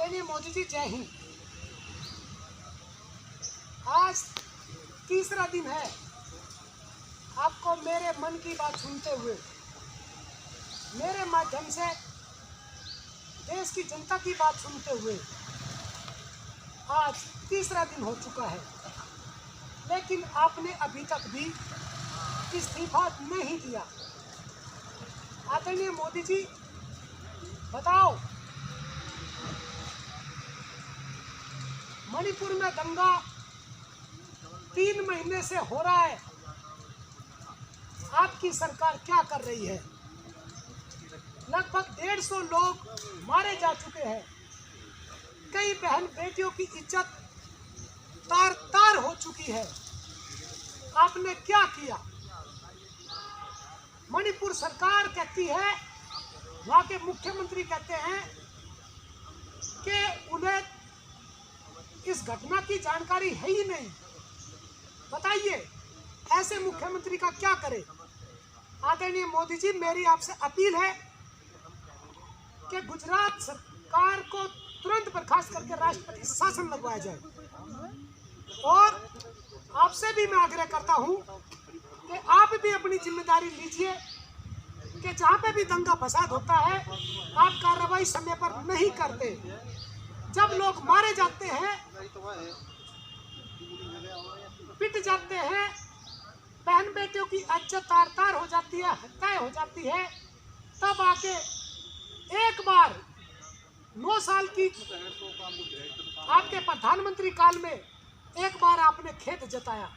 आदरणीय मोदी जी, जय हिंद। आज तीसरा दिन है आपको मेरे मन की बात सुनते हुए, मेरे माध्यम से देश की जनता की बात सुनते हुए आज तीसरा दिन हो चुका है, लेकिन आपने अभी तक भी इस्तीफा नहीं दिया। आदरणीय मोदी जी, बताओ, मणिपुर में दंगा 3 महीने से हो रहा है, आपकी सरकार क्या कर रही है? लगभग 150 लोग मारे जा चुके हैं, कई बहन बेटियों की इज्जत तार तार हो चुकी है। आपने क्या किया? मणिपुर सरकार कहती है, वहाँ के मुख्यमंत्री कहते हैं कि उन्हें इस घटना की जानकारी है ही नहीं। बताइए, ऐसे मुख्यमंत्री का क्या करे? आदरणीय मोदी जी, मेरी आपसे अपील है कि गुजरात सरकार को तुरंत बर्खास्त करके राष्ट्रपति शासन लगवाया जाए। और आपसे भी मैं आग्रह करता हूं कि आप भी अपनी जिम्मेदारी लीजिए कि जहां पे भी दंगा फसाद होता है, आप कार्रवाई समय पर नहीं करते। जब लोग मारे जाते हैं, पिट जाते हैं, बहन बेटियों की इज्जत तार तार हो जाती है, हत्याएं हो जाती है, तब आके एक बार 9 साल की आपके प्रधानमंत्री काल में एक बार आपने खेद जताया,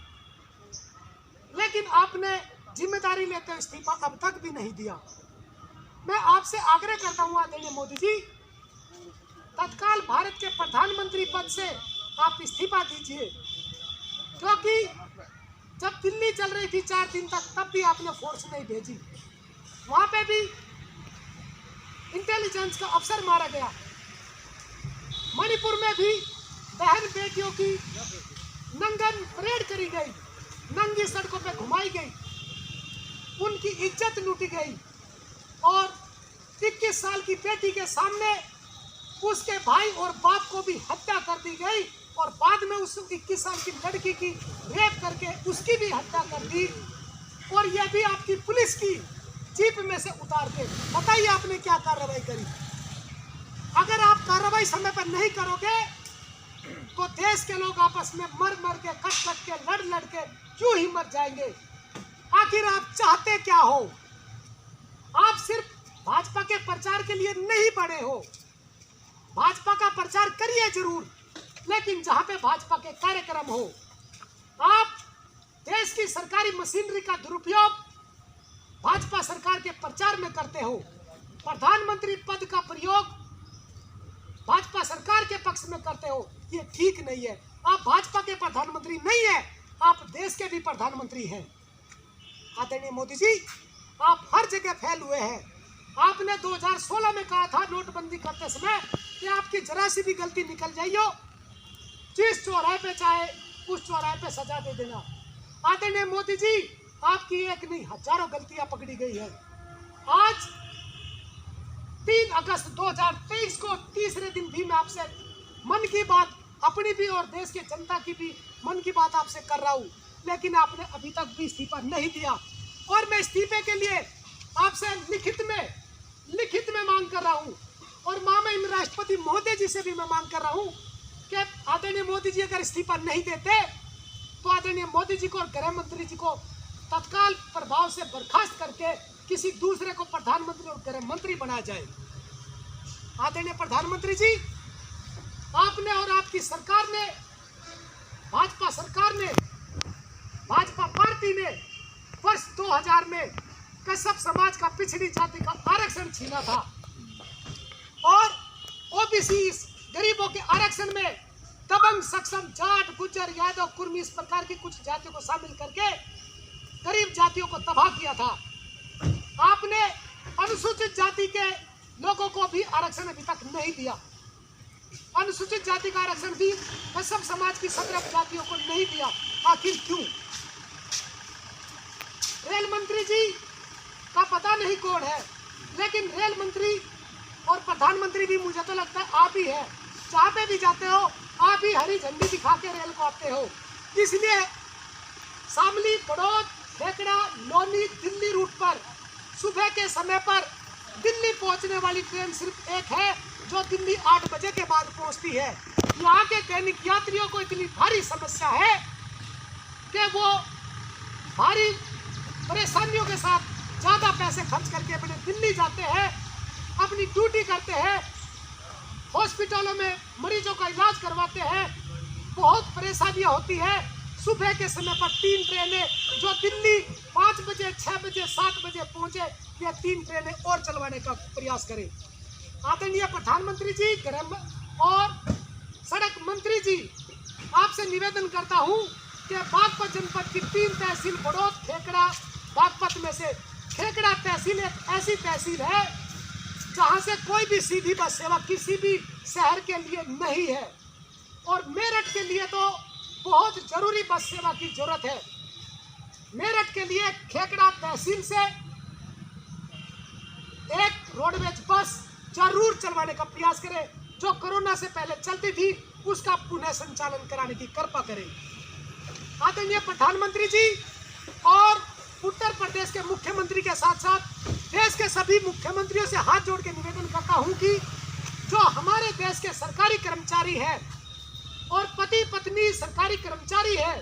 लेकिन आपने जिम्मेदारी लेते हुए इस्तीफा अब तक भी नहीं दिया। मैं आपसे आग्रह करता हूं आदरणीय मोदी जी, तत्काल भारत के प्रधानमंत्री पद से आप इस्तीफा दीजिए, क्योंकि जब दिल्ली चल रही थी 4 दिन तक, तब भी आपने फोर्स नहीं भेजी। वहां पे भी इंटेलिजेंस का अफसर मारा गया। मणिपुर में भी बहन बेटियों की नंगन परेड करी गई, नंगी सड़कों पे घुमाई गई, उनकी इज्जत लूटी गई और 21 साल की बेटी के सामने उसके भाई और बाप को भी हत्या कर दी गई और बाद में उस 21 साल की लड़की की रेप करके उसकी भी हत्या कर दी, और यह भी आपकी पुलिस की जीप में से उतार के। बताइए, आपने क्या कार्रवाई करी? अगर आप कार्रवाई समय पर नहीं करोगे तो देश के लोग आपस में मर मर के, कट कट के, लड़ लड़ के क्यों ही मर जाएंगे? आखिर आप चाहते क्या हो? आप सिर्फ भाजपा के प्रचार के लिए नहीं बने हो। भाजपा का प्रचार करिए जरूर, लेकिन जहां पे भाजपा के कार्यक्रम हो। आप देश की सरकारी मशीनरी का दुरुपयोग भाजपा सरकार के प्रचार में करते हो। प्रधानमंत्री पद का प्रयोग भाजपा सरकार के पक्ष में करते हो, ये ठीक नहीं है। आप भाजपा के प्रधानमंत्री नहीं है, आप देश के भी प्रधानमंत्री हैं। आदरणीय मोदी जी, आप हर जगह फैल हुए हैं। आपने 2016 में कहा था नोटबंदी करते समय कि आपकी जरा सी भी गलती निकल जाइयो, जिस चौराहे पे चाहे उस चौराहे पे सजा दे देना। आदरणीय मोदी जी, आपकी एक नहीं हजारों गलतियां पकड़ी गई है। आज 3 अगस्त 2023 को तीसरे दिन भी मैं आपसे मन की बात, अपनी भी और देश के जनता की भी मन की बात आपसे कर रहा हूँ, लेकिन आपने अभी तक भी इस्तीफा नहीं दिया। और मैं इस्तीफे के लिए आपसे लिखित में मांग कर रहा हूँ, और माननीय राष्ट्रपति महोदय जी से भी मैं मांग कर रहा हूँ कि आदरणीय मोदी जी अगर इस्तीफा नहीं देते तो आदरणीय मोदी जी को और गृह मंत्री जी को तत्काल प्रभाव से बर्खास्त करके किसी दूसरे को प्रधानमंत्री और गृह मंत्री बनाया जाए। आदरणीय प्रधानमंत्री जी, आपने और आपकी सरकार ने, भाजपा सरकार ने, भाजपा पार्टी ने वर्ष 2000 में कश्यप समाज का पिछड़ी जाति का आरक्षण छीना था, और ओबीसी गरीबों के आरक्षण में दबंग, सक्षम, जाट, गुज्जर, यादव, कुर्मी, इस प्रकार की कुछ जातियों को शामिल करके गरीब जातियों को तबाह किया था। आपने अनुसूचित जाति के लोगों को भी आरक्षण अभी तक नहीं दिया। अनुसूचित जाति का आरक्षण भी कश्यप समाज की 17 जातियों को नहीं दिया। आखिर क्यों? रेल मंत्री जी का पता नहीं कौन है, लेकिन रेल मंत्री और प्रधानमंत्री भी मुझे तो लगता है आप ही है। जहाँ पे भी जाते हो आप ही हरी झंडी दिखा के रेल को आते हो। इसलिए शामली, बड़ौद, खेकड़ा, लोनी, दिल्ली रूट पर सुबह के समय पर दिल्ली पहुंचने वाली ट्रेन सिर्फ एक है जो दिल्ली 8 बजे के बाद पहुंचती है। यहाँ के दैनिक यात्रियों को इतनी भारी समस्या है कि वो भारी परेशानियों के साथ ज़्यादा पैसे खर्च करके अपने दिल्ली जाते हैं, अपनी ड्यूटी करते हैं, हॉस्पिटलों में मरीजों का इलाज करवाते हैं। बहुत परेशानियाँ होती है। सुबह के समय पर 3 ट्रेनें जो दिल्ली 5 बजे, 6 बजे, 7 बजे पहुँचे, ये 3 ट्रेनें और चलवाने का प्रयास करें। आदरणीय प्रधानमंत्री जी, गृह और सड़क मंत्री जी, आपसे निवेदन करता हूँ कि बागपत जनपद की 3 तहसील बड़ौद, खेकड़ा, बागपत में से खेकड़ा तहसील एक ऐसी तहसील है जहाँ से कोई भी सीधी बस सेवा किसी भी शहर के लिए नहीं है, और मेरठ के लिए तो बहुत जरूरी बस सेवा की जरूरत है। मेरठ के लिए खेकड़ा तहसील से एक रोडवेज बस जरूर चलवाने का प्रयास करें, जो कोरोना से पहले चलती थी उसका पुनः संचालन कराने की कृपा करें। आदरणीय प्रधानमंत्री जी और उत्तर प्रदेश के मुख्यमंत्री के साथ साथ देश के सभी मुख्यमंत्रियों से हाथ जोड़ के निवेदन करता हूं कि जो हमारे देश के सरकारी कर्मचारी हैं और पति पत्नी सरकारी कर्मचारी हैं,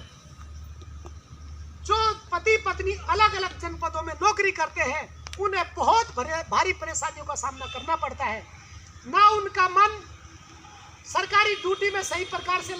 जो पति पत्नी अलग अलग जनपदों में नौकरी करते हैं, उन्हें बहुत भारी परेशानियों का सामना करना पड़ता है। ना उनका मन सरकारी ड्यूटी में सही प्रकार से